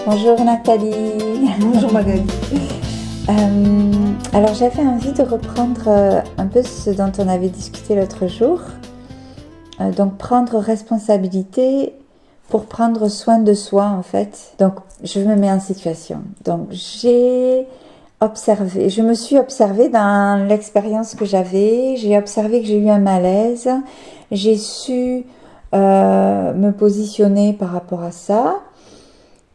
Bonjour Nathalie. Bonjour Magali. Alors j'avais envie de reprendre un peu ce dont on avait discuté l'autre jour. Donc prendre responsabilité pour prendre soin de soi en fait. Donc je me mets en situation. Donc je me suis observée dans l'expérience que j'avais. J'ai observé que j'ai eu un malaise. J'ai su me positionner par rapport à ça.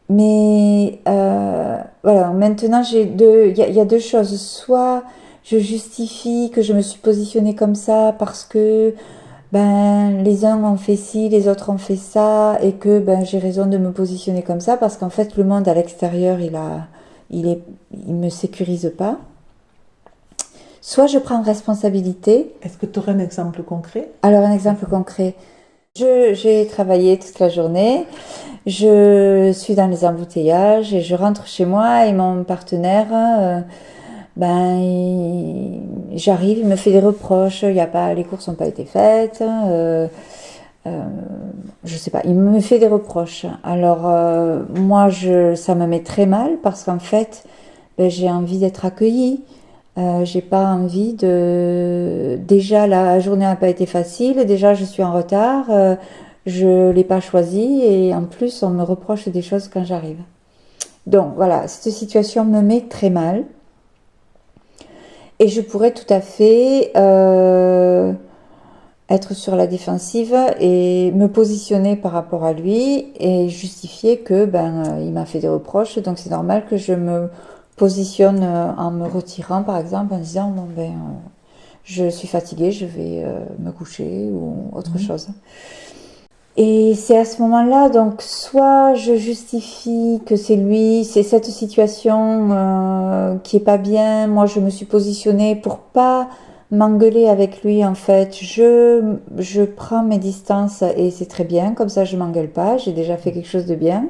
Mais voilà, maintenant il y a deux choses. Soit je justifie que je me suis positionnée comme ça parce que les uns ont fait ci, les autres ont fait ça, et que j'ai raison de me positionner comme ça parce qu'en fait le monde à l'extérieur il me sécurise pas. Soit je prends responsabilité. Est-ce que tu aurais un exemple concret? Alors un exemple concret. J'ai travaillé toute la journée, je suis dans les embouteillages et je rentre chez moi et mon partenaire, j'arrive, il me fait des reproches, les courses n'ont pas été faites, je sais pas, il me fait des reproches. Alors moi, ça me met très mal parce qu'en fait, j'ai envie d'être accueillie. J'ai pas envie de... Déjà, la journée n'a pas été facile, déjà je suis en retard, je l'ai pas choisi et en plus on me reproche des choses quand j'arrive. Donc voilà, cette situation me met très mal et je pourrais tout à fait être sur la défensive et me positionner par rapport à lui et justifier que il m'a fait des reproches, donc c'est normal que je me positionne en me retirant par exemple en disant je suis fatiguée, je vais me coucher ou autre chose. Et c'est à ce moment-là, donc soit je justifie que c'est lui, c'est cette situation qui est pas bien, moi je me suis positionnée pour pas m'engueuler avec lui en fait, je prends mes distances et c'est très bien, comme ça je m'engueule pas, j'ai déjà fait quelque chose de bien.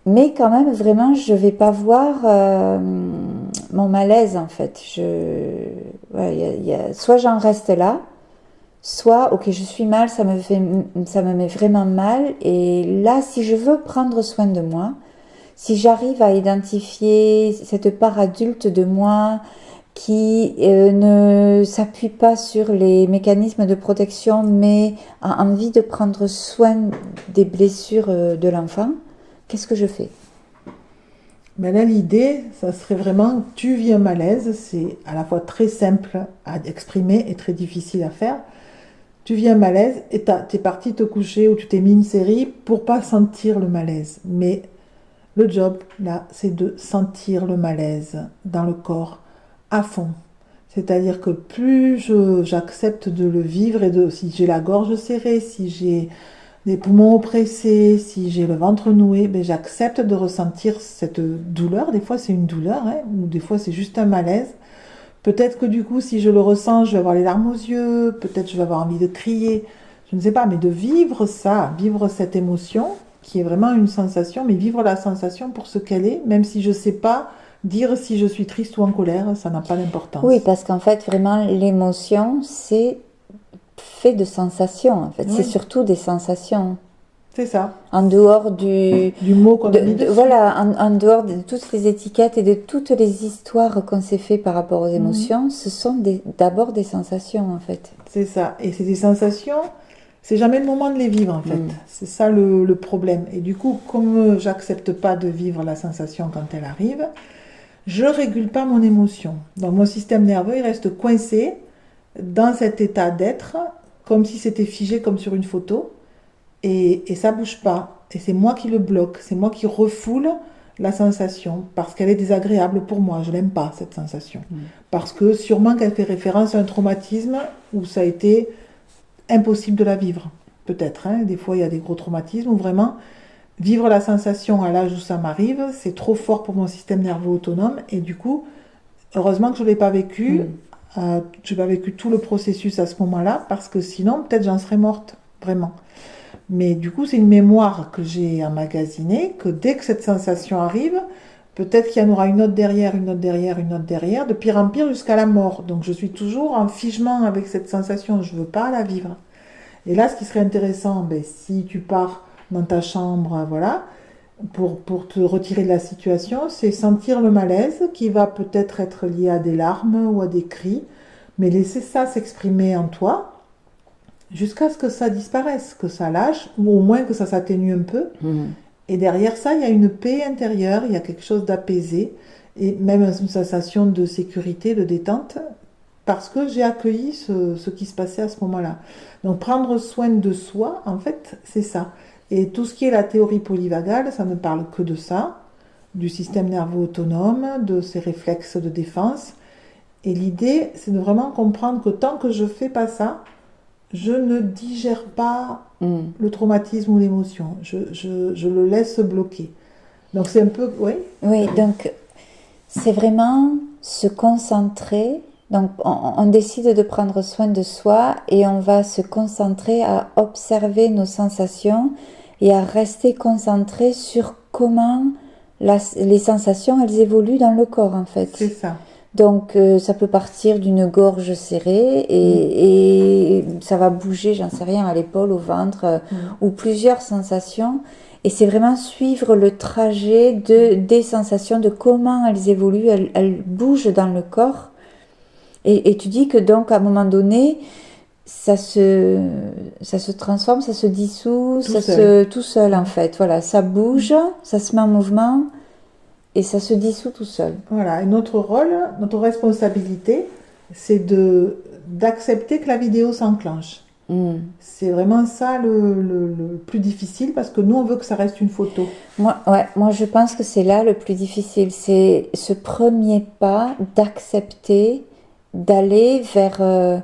Mais quand même, vraiment, je vais pas voir mon malaise en fait. Soit j'en reste là, soit ok, je suis mal, ça me met vraiment mal. Et là, si je veux prendre soin de moi, si j'arrive à identifier cette part adulte de moi qui ne s'appuie pas sur les mécanismes de protection, mais a envie de prendre soin des blessures de l'enfant, qu'est-ce que je fais? Là, l'idée, ça serait vraiment, tu vis un malaise, c'est à la fois très simple à exprimer et très difficile à faire. Tu vis un malaise et t'es parti te coucher ou tu t'es mis une série pour pas sentir le malaise. Mais le job, là, c'est de sentir le malaise dans le corps à fond. C'est-à-dire que plus j'accepte de le vivre si j'ai la gorge serrée, si j'ai les poumons oppressés, si j'ai le ventre noué, j'accepte de ressentir cette douleur. Des fois, c'est une douleur, ou des fois, c'est juste un malaise. Peut-être que du coup, si je le ressens, je vais avoir les larmes aux yeux, peut-être je vais avoir envie de crier, je ne sais pas, mais de vivre ça, vivre cette émotion, qui est vraiment une sensation, mais vivre la sensation pour ce qu'elle est, même si je ne sais pas dire si je suis triste ou en colère, ça n'a pas d'importance. Oui, parce qu'en fait, vraiment, l'émotion, c'est fait de sensations, en fait. Oui. C'est surtout des sensations. C'est ça. En dehors du mot qu'on a mis dessus. Voilà, en dehors de toutes les étiquettes et de toutes les histoires qu'on s'est fait par rapport aux émotions, ce sont d'abord des sensations, en fait. C'est ça. Et c'est des sensations, c'est jamais le moment de les vivre, en fait. C'est ça le problème. Et du coup, comme j'accepte pas de vivre la sensation quand elle arrive, je régule pas mon émotion. Donc mon système nerveux, il reste coincé dans cet état d'être, comme si c'était figé comme sur une photo, et ça bouge pas. Et c'est moi qui le bloque, c'est moi qui refoule la sensation, parce qu'elle est désagréable pour moi, je l'aime pas cette sensation. Parce que sûrement qu'elle fait référence à un traumatisme où ça a été impossible de la vivre. Peut-être, des fois il y a des gros traumatismes où vraiment vivre la sensation à l'âge où ça m'arrive, c'est trop fort pour mon système nerveux autonome, et du coup, heureusement que je l'ai pas vécu. Je n'ai pas vécu tout le processus à ce moment-là, parce que sinon, peut-être j'en serais morte, vraiment. Mais du coup, c'est une mémoire que j'ai emmagasinée, que dès que cette sensation arrive, peut-être qu'il y en aura une autre derrière, une autre derrière, une autre derrière, de pire en pire jusqu'à la mort. Donc je suis toujours en figement avec cette sensation, je ne veux pas la vivre. Et là, ce qui serait intéressant, si tu pars dans ta chambre, voilà, pour te retirer de la situation, c'est sentir le malaise qui va peut-être être lié à des larmes ou à des cris, mais laisser ça s'exprimer en toi jusqu'à ce que ça disparaisse, que ça lâche, ou au moins que ça s'atténue un peu. Et derrière ça, il y a une paix intérieure, il y a quelque chose d'apaisé, et même une sensation de sécurité, de détente, parce que j'ai accueilli ce qui se passait à ce moment-là. Donc prendre soin de soi, en fait, c'est ça. Et tout ce qui est la théorie polyvagale, ça ne parle que de ça, du système nerveux autonome, de ses réflexes de défense. Et l'idée, c'est de vraiment comprendre que tant que je fais pas ça, je ne digère pas le traumatisme ou l'émotion. Je le laisse bloquer. Donc c'est un peu... Oui, Oui, donc c'est vraiment se concentrer. Donc on décide de prendre soin de soi et on va se concentrer à observer nos sensations et à rester concentré sur comment les sensations, elles évoluent dans le corps en fait. c'est ça. Donc ça peut partir d'une gorge serrée et ça va bouger, j'en sais rien, à l'épaule, au ventre, ou plusieurs sensations. Et c'est vraiment suivre le trajet des sensations, de comment elles évoluent, elles bougent dans le corps. Et tu dis que donc à un moment donné, ça se transforme, ça se dissout, tout seul en fait. Voilà, ça bouge, ça se met en mouvement. Et ça se dissout tout seul. Voilà, et notre rôle, notre responsabilité, c'est d'accepter que la vidéo s'enclenche. C'est vraiment ça le plus difficile parce que nous, on veut que ça reste une photo. Moi, je pense que c'est là le plus difficile. C'est ce premier pas d'accepter d'aller vers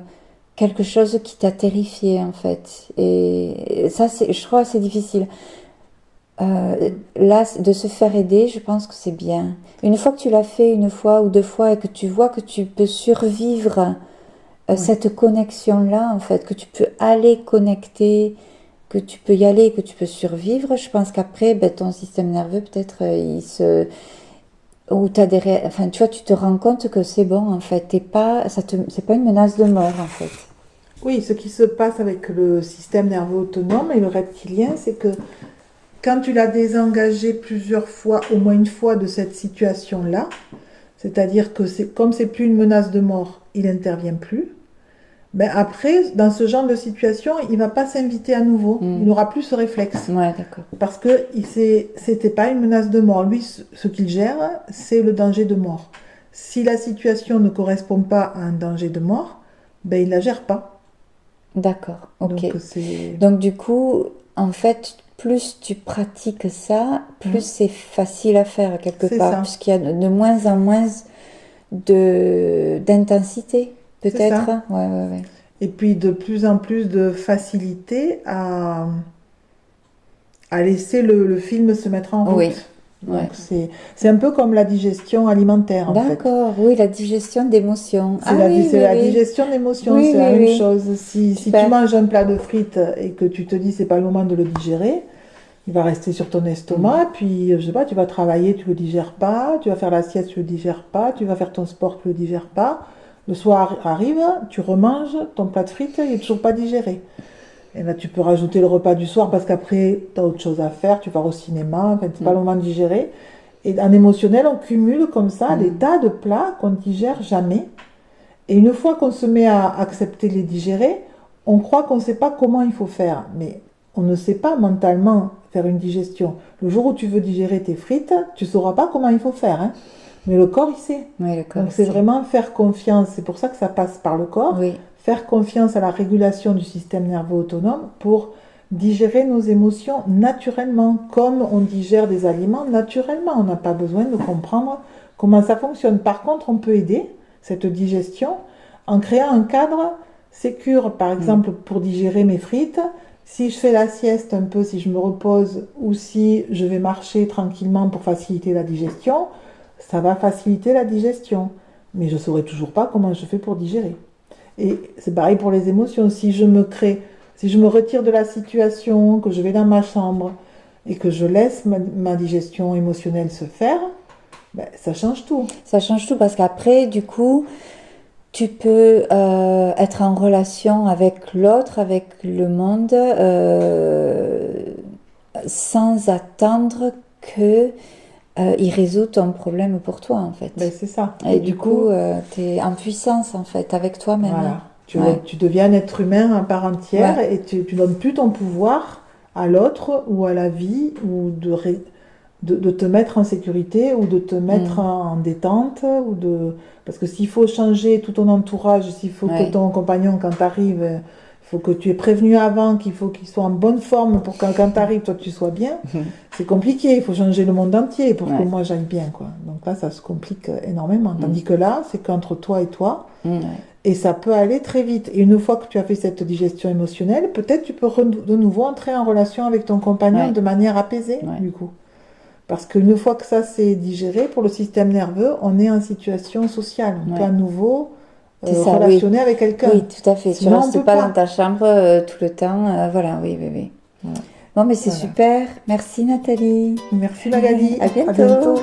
quelque chose qui t'a terrifié en fait. Et ça, je crois, c'est difficile. Là, de se faire aider, je pense que c'est bien. Une fois que tu l'as fait une fois ou deux fois et que tu vois que tu peux survivre cette connexion-là, en fait, que tu peux aller connecter, que tu peux y aller, que tu peux survivre, je pense qu'après, ton système nerveux, peut-être, ou enfin, tu vois, tu te rends compte que c'est bon, en fait. C'est pas une menace de mort, en fait. Oui, ce qui se passe avec le système nerveux autonome et le reptilien, c'est que quand tu l'as désengagé plusieurs fois, au moins une fois de cette situation-là, c'est-à-dire que comme c'est plus une menace de mort, il n'intervient plus. Ben après, dans ce genre de situation, il va pas s'inviter à nouveau. Il n'aura plus ce réflexe. Ouais, d'accord. Parce que c'était pas une menace de mort. Lui, ce qu'il gère, c'est le danger de mort. Si la situation ne correspond pas à un danger de mort, ben il la gère pas. D'accord, ok. Donc, Donc du coup, en fait, plus tu pratiques ça, plus c'est facile à faire quelque part, puisqu'il y a de moins en moins d'intensité, peut-être. Ouais. Et puis de plus en plus de facilité à laisser le film se mettre en route. Oui. Donc c'est un peu comme la digestion alimentaire en fait. D'accord, oui, la digestion d'émotions. C'est la digestion d'émotions, c'est la même chose. Si tu manges un plat de frites et que tu te dis c'est pas le moment de le digérer, il va rester sur ton estomac, puis je sais pas, tu vas travailler, tu le digères pas, tu vas faire la sieste, tu le digères pas, tu vas faire ton sport, tu le digères pas. Le soir arrive, tu remanges ton plat de frites, il est toujours pas digéré. Et là, tu peux rajouter le repas du soir parce qu'après, tu as autre chose à faire, tu pars au cinéma, enfin, c'est pas le moment de digérer. Et en émotionnel, on cumule comme ça des tas de plats qu'on ne digère jamais. Et une fois qu'on se met à accepter de les digérer, on croit qu'on ne sait pas comment il faut faire. Mais on ne sait pas mentalement faire une digestion. Le jour où tu veux digérer tes frites, tu ne sauras pas comment il faut faire. Hein. Mais le corps, il sait. Oui, le corps, donc c'est vraiment faire confiance. C'est pour ça que ça passe par le corps. Oui. Faire confiance à la régulation du système nerveux autonome pour digérer nos émotions naturellement, comme on digère des aliments naturellement. On n'a pas besoin de comprendre comment ça fonctionne. Par contre, on peut aider cette digestion en créant un cadre sécure, par exemple, pour digérer mes frites. Si je fais la sieste un peu, si je me repose, ou si je vais marcher tranquillement pour faciliter la digestion, ça va faciliter la digestion. Mais je ne saurai toujours pas comment je fais pour digérer. Et c'est pareil pour les émotions. Si je me retire de la situation, que je vais dans ma chambre et que je laisse ma digestion émotionnelle se faire, ça change tout. Ça change tout parce qu'après, du coup, tu peux être en relation avec l'autre, avec le monde, sans attendre que il résout ton problème pour toi, en fait. Ben, c'est ça. Et du coup, tu es en puissance, en fait, avec toi-même. Voilà. Ouais. Tu deviens un être humain à part entière Ouais. et tu donnes plus ton pouvoir à l'autre ou à la vie ou de te mettre en sécurité ou de te mettre en détente parce que s'il faut changer tout ton entourage, s'il faut que Ouais. ton compagnon, quand tu arrives, il faut que tu aies prévenu avant, qu'il faut qu'il soit en bonne forme pour que quand tu arrives, toi, tu sois bien. C'est compliqué, il faut changer le monde entier pour que Ouais. moi j'aille bien, quoi. Donc là, ça se complique énormément. Tandis que là, c'est qu'entre toi et toi, Ouais. et ça peut aller très vite. Et une fois que tu as fait cette digestion émotionnelle, peut-être tu peux de nouveau entrer en relation avec ton compagnon Ouais. de manière apaisée, Ouais. du coup. Parce qu'une fois que ça c'est digéré, pour le système nerveux, on est en situation sociale. On peut à nouveau C'est ça, relationner avec quelqu'un. Oui, tout à fait. Sinon, tu on restes peut pas pas. dans ta chambre tout le temps. Voilà, oui, oui, oui. Ouais. Bon, mais c'est Voilà. super. Merci Nathalie. Merci Magali. À bientôt. À bientôt.